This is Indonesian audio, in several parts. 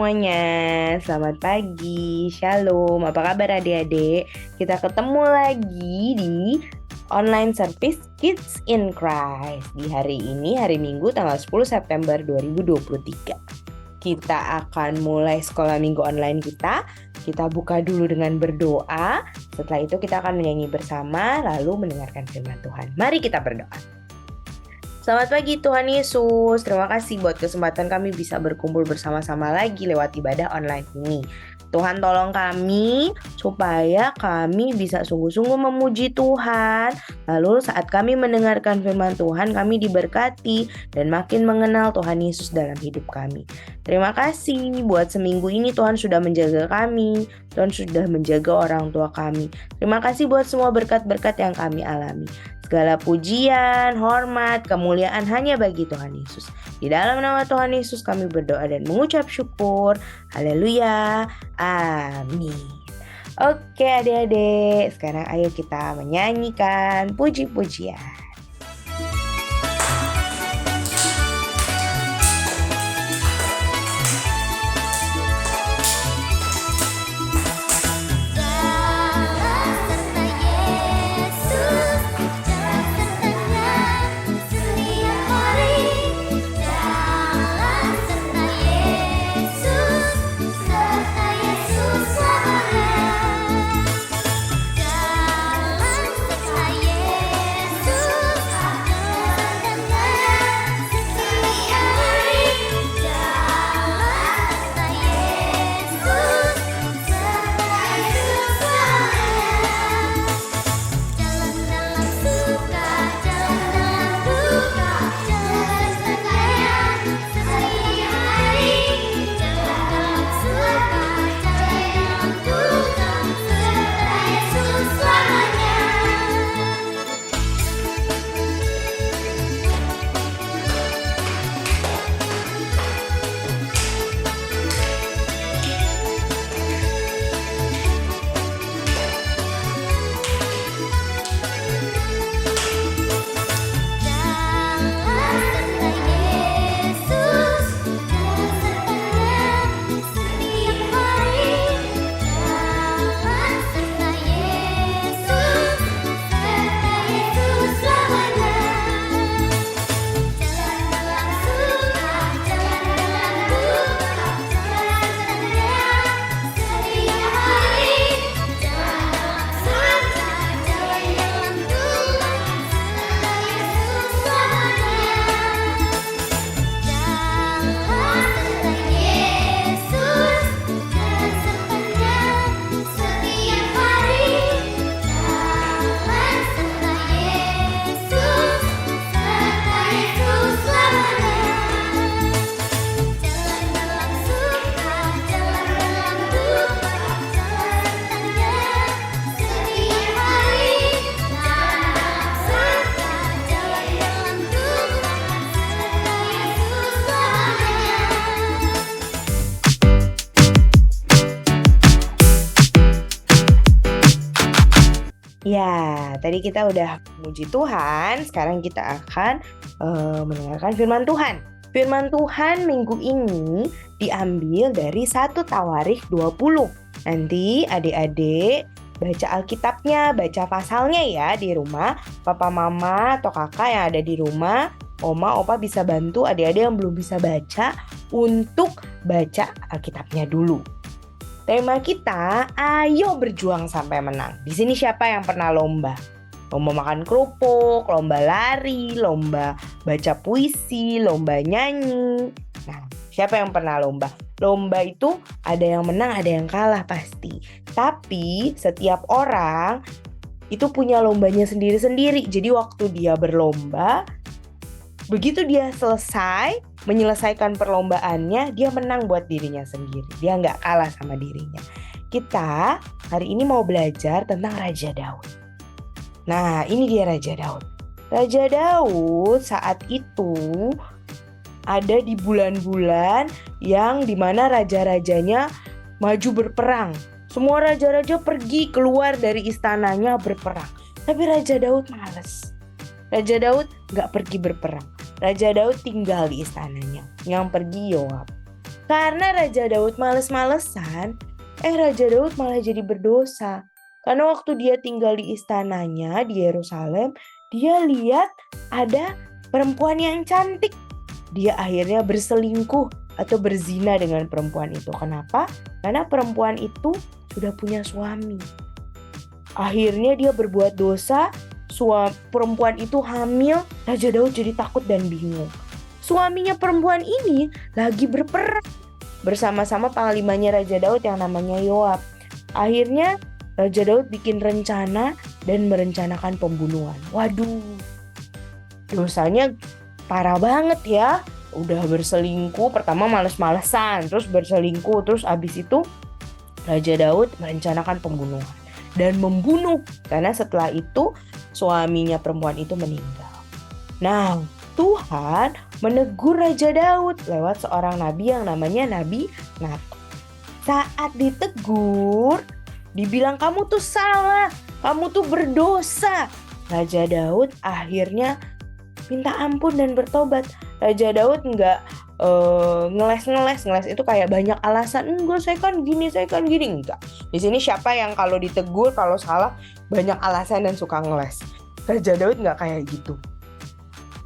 semuanya, selamat pagi, shalom, apa kabar adik-adik? Kita ketemu lagi di online service Kids in Christ. Di hari ini, hari Minggu tanggal 10 September 2023. Kita akan mulai sekolah minggu online kita. Kita buka dulu dengan berdoa. Setelah itu kita akan menyanyi bersama, lalu mendengarkan firman Tuhan. Mari kita berdoa. Selamat pagi Tuhan Yesus, terima kasih buat kesempatan kami bisa berkumpul bersama-sama lagi lewat ibadah online ini. Tuhan tolong kami supaya kami bisa sungguh-sungguh memuji Tuhan. Lalu saat kami mendengarkan firman Tuhan, kami diberkati dan makin mengenal Tuhan Yesus dalam hidup kami. Terima kasih buat seminggu ini Tuhan sudah menjaga kami, Tuhan sudah menjaga orang tua kami. Terima kasih buat semua berkat-berkat yang kami alami. Segala pujian, hormat, kemuliaan hanya bagi Tuhan Yesus. Di dalam nama Tuhan Yesus kami berdoa dan mengucap syukur. Haleluya. Amin. Oke adik-adik, sekarang ayo kita menyanyikan puji-pujian. Ya, tadi kita udah memuji Tuhan, sekarang kita akan mendengarkan firman Tuhan. Firman Tuhan minggu ini diambil dari 1 Tawarikh 20. Nanti adik-adik baca Alkitabnya, baca pasalnya ya di rumah. Papa, mama, atau kakak yang ada di rumah, oma, opa bisa bantu adik-adik yang belum bisa baca untuk baca Alkitabnya dulu. Tema kita, ayo berjuang sampai menang. Di sini siapa yang pernah lomba? Lomba makan kerupuk, lomba lari, lomba baca puisi, lomba nyanyi. Nah, siapa yang pernah lomba? Lomba itu ada yang menang, ada yang kalah pasti. Tapi setiap orang itu punya lombanya sendiri-sendiri. Jadi waktu dia berlomba, begitu dia selesai menyelesaikan perlombaannya, dia menang buat dirinya sendiri. Dia nggak kalah sama dirinya. Kita hari ini mau belajar tentang Raja Daud. Nah, ini dia Raja Daud. Raja Daud saat itu ada di bulan-bulan yang dimana raja-rajanya maju berperang. Semua raja-raja pergi keluar dari istananya berperang. Tapi Raja Daud malas. Raja Daud nggak pergi berperang. Raja Daud tinggal di istananya. Yang pergi Yoab. Karena Raja Daud males-malesan, Raja Daud malah jadi berdosa. Karena waktu dia tinggal di istananya di Yerusalem, dia lihat ada perempuan yang cantik. Dia akhirnya berselingkuh atau berzina dengan perempuan itu. Kenapa? Karena perempuan itu sudah punya suami. Akhirnya dia berbuat dosa, perempuan itu hamil, Raja Daud jadi takut dan bingung. Suaminya perempuan ini lagi berperang bersama-sama panglimanya Raja Daud yang namanya Yoab. Akhirnya Raja Daud bikin rencana dan merencanakan pembunuhan. Waduh, dosanya parah banget ya. Udah berselingkuh, pertama males-malesan, terus berselingkuh, terus abis itu Raja Daud merencanakan pembunuhan dan membunuh, karena setelah itu suaminya perempuan itu meninggal. Nah, Tuhan menegur Raja Daud lewat seorang nabi yang namanya Nabi Natan. Saat ditegur, dibilang kamu tuh salah, kamu tuh berdosa. Raja Daud akhirnya minta ampun dan bertobat. Raja Daud nggak ngeles itu kayak banyak alasan, enggak saya kan gini enggak. Di sini siapa yang kalau ditegur kalau salah banyak alasan dan suka ngeles? Raja Daud nggak kayak gitu.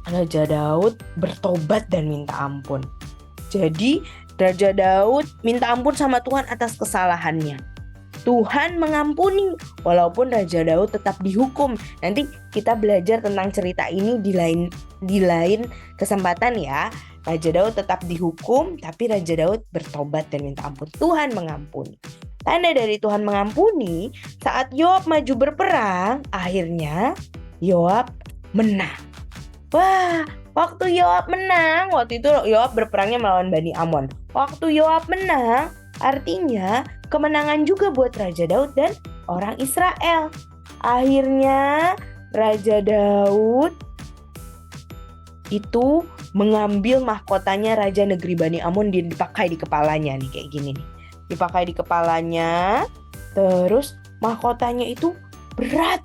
Raja Daud bertobat dan minta ampun. Jadi Raja Daud minta ampun sama Tuhan atas kesalahannya. Tuhan mengampuni walaupun Raja Daud tetap dihukum. Nanti kita belajar tentang cerita ini di lain kesempatan ya. Raja Daud tetap dihukum, tapi Raja Daud bertobat dan minta ampun. Tuhan mengampuni. Tanda dari Tuhan mengampuni, saat Yoab maju berperang, akhirnya Yoab menang. Wah, waktu Yoab menang, waktu itu Yoab berperangnya melawan Bani Amon. Waktu Yoab menang, artinya kemenangan juga buat Raja Daud dan orang Israel. Akhirnya Raja Daud itu mengambil mahkotanya Raja Negeri Bani Amon, dipakai di kepalanya nih, kayak gini nih. Dipakai di kepalanya, terus mahkotanya itu berat.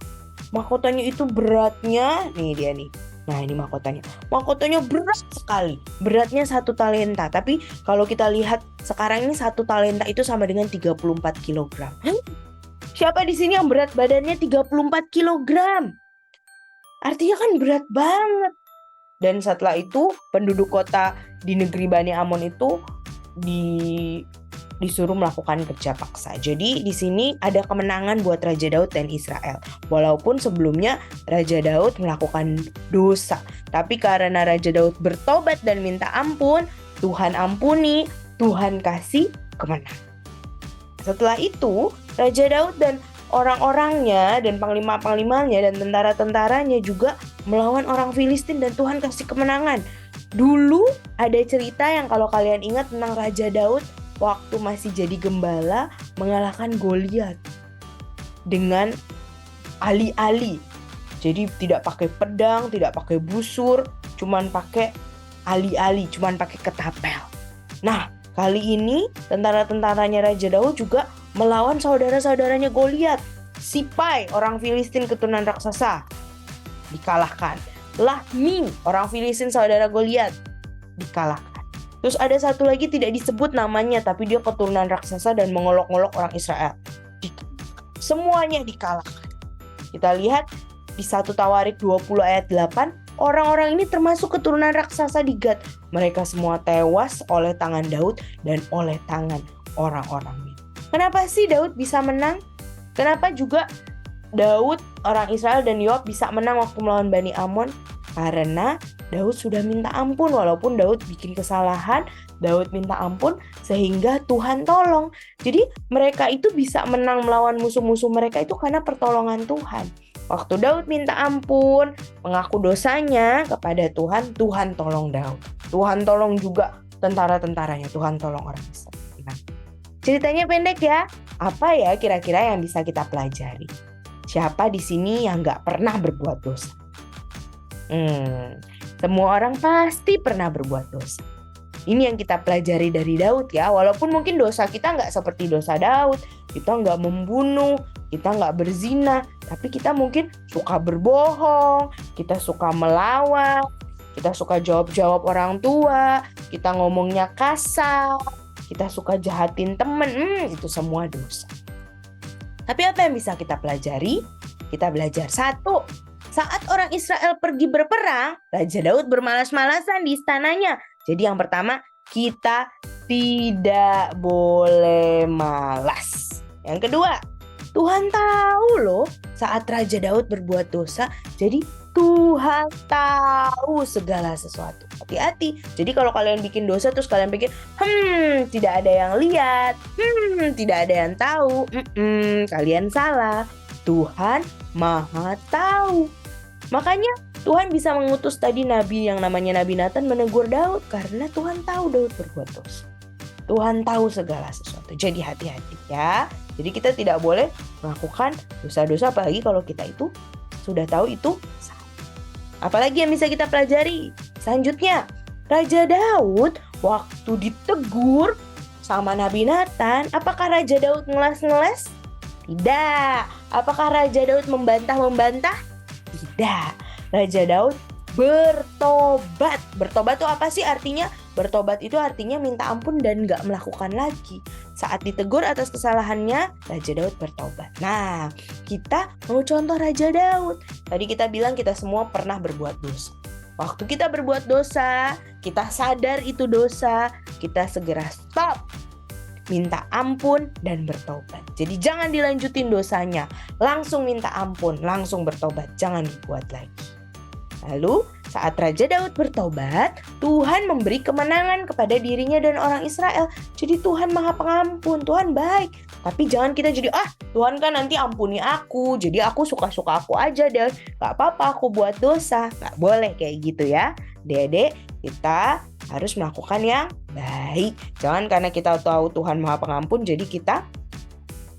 Mahkotanya itu beratnya, nih dia nih. Nah ini mahkotanya. Mahkotanya berat sekali. Beratnya 1 talenta. Tapi kalau kita lihat sekarang ini 1 talenta itu sama dengan 34 kg. Siapa di sini yang berat badannya 34 kg? Artinya kan berat banget. Dan setelah itu penduduk kota di negeri Bani Amon itu disuruh melakukan kerja paksa. Jadi di sini ada kemenangan buat Raja Daud dan Israel. Walaupun sebelumnya Raja Daud melakukan dosa, tapi karena Raja Daud bertobat dan minta ampun, Tuhan ampuni, Tuhan kasih kemenangan. Setelah itu, Raja Daud dan orang-orangnya dan panglima-panglimanya dan tentara-tentaranya juga melawan orang Filistin dan Tuhan kasih kemenangan. Dulu ada cerita yang kalau kalian ingat tentang Raja Daud waktu masih jadi gembala mengalahkan Goliat dengan ali-ali. Jadi tidak pakai pedang, tidak pakai busur, cuman pakai ali-ali, cuman pakai ketapel. Nah, kali ini tentara-tentaranya Raja Daud juga melawan saudara-saudaranya Goliat. Sipai, orang Filistin keturunan raksasa, dikalahkan. Lahmi, orang Filistin saudara Goliat, dikalahkan. Terus ada satu lagi tidak disebut namanya, tapi dia keturunan raksasa dan mengolok-olok orang Israel. Semuanya dikalahkan. Kita lihat di 1 Tawarik 20 ayat 8, orang-orang ini termasuk keturunan raksasa di Gad. Mereka semua tewas oleh tangan Daud dan oleh tangan orang-orang ini. Kenapa sih Daud bisa menang? Kenapa juga Daud, orang Israel dan Yoab bisa menang waktu melawan Bani Amon? Karena Daud sudah minta ampun. Walaupun Daud bikin kesalahan, Daud minta ampun sehingga Tuhan tolong. Jadi mereka itu bisa menang melawan musuh-musuh mereka itu karena pertolongan Tuhan. Waktu Daud minta ampun, mengaku dosanya kepada Tuhan, Tuhan tolong Daud. Tuhan tolong juga tentara-tentaranya, Tuhan tolong orang Israel. Nah, ceritanya pendek ya. Apa ya kira-kira yang bisa kita pelajari? Siapa di sini yang gak pernah berbuat dosa? Semua orang pasti pernah berbuat dosa. Ini yang kita pelajari dari Daud ya. Walaupun mungkin dosa kita nggak seperti dosa Daud. Kita nggak membunuh, kita nggak berzina. Tapi kita mungkin suka berbohong, kita suka melawan, kita suka jawab-jawab orang tua, kita ngomongnya kasar. kita suka jahatin temen, itu semua dosa. Tapi apa yang bisa kita pelajari? Kita belajar satu, saat orang Israel pergi berperang, Raja Daud bermalas-malasan di istananya. Jadi yang pertama, kita tidak boleh malas. Yang kedua, Tuhan tahu loh saat Raja Daud berbuat dosa. Jadi Tuhan tahu segala sesuatu. Hati-hati. Jadi kalau kalian bikin dosa terus kalian pikir, tidak ada yang lihat, tidak ada yang tahu, kalian salah. Tuhan Maha tahu. Makanya Tuhan bisa mengutus tadi nabi yang namanya Nabi Nathan menegur Daud karena Tuhan tahu Daud berbuat dosa. Tuhan tahu segala sesuatu. Jadi hati-hati ya. Jadi kita tidak boleh melakukan dosa-dosa apalagi kalau kita itu sudah tahu itu salah. Apalagi yang bisa kita pelajari? Selanjutnya, Raja Daud waktu ditegur sama Nabi Nathan, apakah Raja Daud ngeles-ngeles? Tidak. Apakah Raja Daud membantah-membantah? Tidak. Raja Daud bertobat. Bertobat itu apa sih artinya? Bertobat itu artinya minta ampun dan gak melakukan lagi. Saat ditegur atas kesalahannya, Raja Daud bertobat. Nah, kita mau contoh Raja Daud. Tadi kita bilang kita semua pernah berbuat dosa. Waktu kita berbuat dosa, kita sadar itu dosa, kita segera stop, minta ampun dan bertobat. Jadi jangan dilanjutin dosanya, langsung minta ampun, langsung bertobat, jangan dibuat lagi. Lalu saat Raja Daud bertobat, Tuhan memberi kemenangan kepada dirinya dan orang Israel. Jadi Tuhan Maha Pengampun, Tuhan baik. Tapi jangan kita jadi, Tuhan kan nanti ampuni aku, jadi aku suka-suka aku aja deh. Gak apa-apa aku buat dosa. Gak boleh kayak gitu ya. Adik-adik, kita harus melakukan yang baik. Jangan karena kita tahu Tuhan Maha Pengampun, jadi kita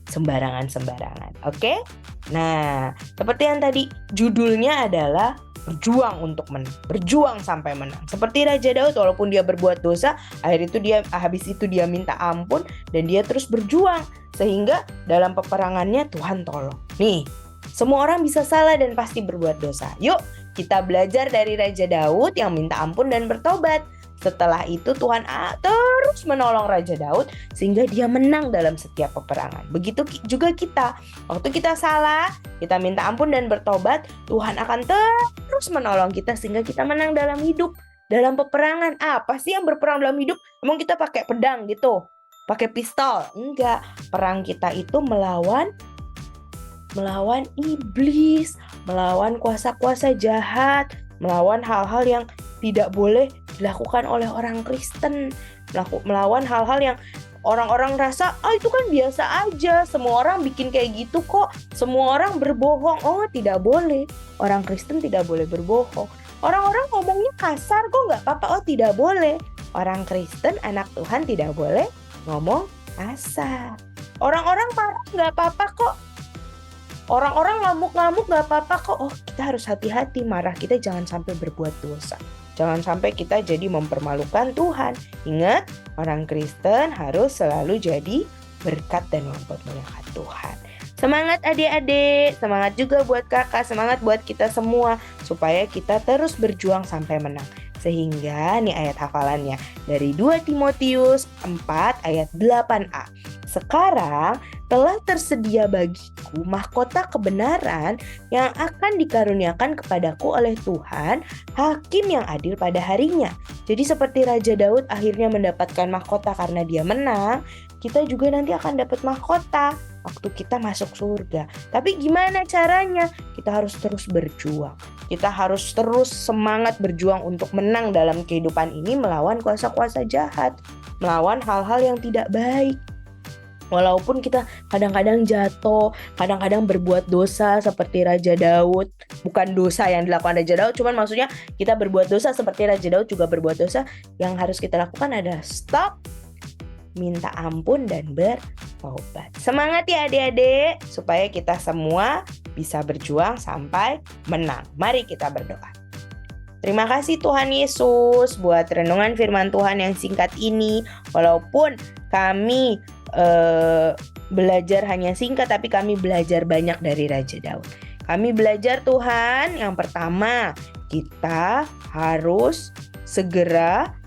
sembarangan-sembarangan. Oke? Nah, seperti yang tadi judulnya adalah berjuang untuk menang, berjuang sampai menang. Seperti Raja Daud, walaupun dia berbuat dosa, habis itu dia minta ampun dan dia terus berjuang sehingga dalam peperangannya Tuhan tolong. Nih, semua orang bisa salah dan pasti berbuat dosa. Yuk, kita belajar dari Raja Daud yang minta ampun dan bertobat. Setelah itu Tuhan terus menolong Raja Daud sehingga dia menang dalam setiap peperangan. Begitu juga kita. Waktu kita salah, kita minta ampun dan bertobat, Tuhan akan terus menolong kita sehingga kita menang dalam hidup. Dalam peperangan, apa sih yang berperang dalam hidup? Emang kita pakai pedang gitu? Pakai pistol? Enggak. Perang kita itu melawan iblis, melawan kuasa-kuasa jahat, melawan hal-hal yang tidak boleh dilakukan oleh orang Kristen, melawan hal-hal yang orang-orang rasa, itu kan biasa aja, semua orang bikin kayak gitu kok, semua orang berbohong. Oh, tidak boleh, orang Kristen tidak boleh berbohong. Orang-orang ngomongnya kasar kok, nggak apa-apa. Oh, tidak boleh, orang Kristen, anak Tuhan tidak boleh ngomong kasar. Orang-orang marah nggak apa-apa kok, orang-orang ngamuk-ngamuk nggak apa-apa kok. Oh, kita harus hati-hati, marah kita jangan sampai berbuat dosa. Jangan sampai kita jadi mempermalukan Tuhan. Ingat, orang Kristen harus selalu jadi berkat dan mempermuliakan Tuhan. Semangat adik-adik, semangat juga buat kakak, semangat buat kita semua. Supaya kita terus berjuang sampai menang. Sehingga nih ayat hafalannya dari 2 Timotius 4 ayat 8a. Sekarang telah tersedia bagiku mahkota kebenaran yang akan dikaruniakan kepadaku oleh Tuhan, hakim yang adil pada harinya. Jadi seperti Raja Daud akhirnya mendapatkan mahkota karena dia menang, kita juga nanti akan dapat mahkota waktu kita masuk surga. Tapi gimana caranya? Kita harus terus berjuang. Kita harus terus semangat berjuang untuk menang dalam kehidupan ini melawan kuasa-kuasa jahat, melawan hal-hal yang tidak baik. Walaupun kita kadang-kadang jatuh, kadang-kadang berbuat dosa seperti Raja Daud. Bukan dosa yang dilakukan Raja Daud, cuman maksudnya kita berbuat dosa seperti Raja Daud juga berbuat dosa. Yang harus kita lakukan adalah stop, minta ampun dan bertobat. Semangat ya adik-adik, supaya kita semua bisa berjuang sampai menang. Mari kita berdoa. Terima kasih Tuhan Yesus buat renungan firman Tuhan yang singkat ini. Walaupun kami belajar hanya singkat, tapi kami belajar banyak dari Raja Daud. Kami belajar Tuhan, yang pertama kita harus segera,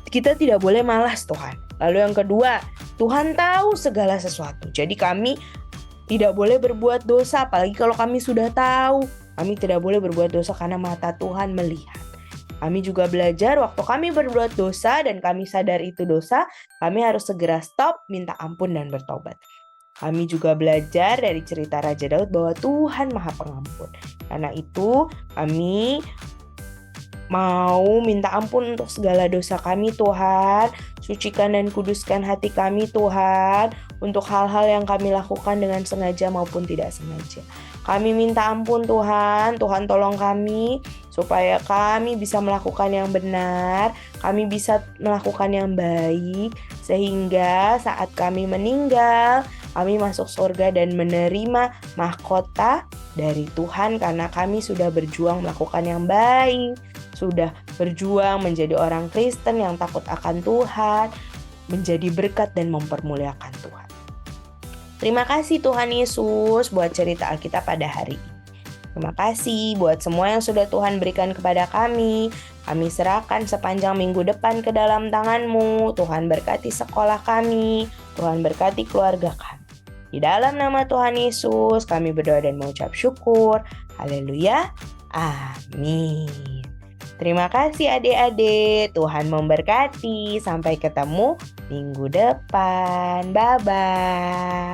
kita tidak boleh malas Tuhan. Lalu yang kedua, Tuhan tahu segala sesuatu. Jadi kami tidak boleh berbuat dosa, apalagi kalau kami sudah tahu. Kami tidak boleh berbuat dosa karena mata Tuhan melihat. Kami juga belajar waktu kami berbuat dosa dan kami sadar itu dosa, kami harus segera stop, minta ampun dan bertobat. Kami juga belajar dari cerita Raja Daud bahwa Tuhan Maha Pengampun. Karena itu kami mau minta ampun untuk segala dosa kami Tuhan. Sucikan dan kuduskan hati kami Tuhan untuk hal-hal yang kami lakukan dengan sengaja maupun tidak sengaja. Kami minta ampun Tuhan, Tuhan tolong kami supaya kami bisa melakukan yang benar, kami bisa melakukan yang baik, sehingga saat kami meninggal, kami masuk surga dan menerima mahkota dari Tuhan karena kami sudah berjuang melakukan yang baik, sudah berjuang menjadi orang Kristen yang takut akan Tuhan, menjadi berkat dan mempermuliakan Tuhan. Terima kasih Tuhan Yesus buat cerita Alkitab pada hari ini. Terima kasih buat semua yang sudah Tuhan berikan kepada kami. Kami serahkan sepanjang minggu depan ke dalam tangan-Mu. Tuhan berkati sekolah kami, Tuhan berkati keluarga kami. Di dalam nama Tuhan Yesus kami berdoa dan mengucap syukur. Haleluya. Amin. Terima kasih adik-adik. Tuhan memberkati. Sampai ketemu minggu depan. Bye-bye.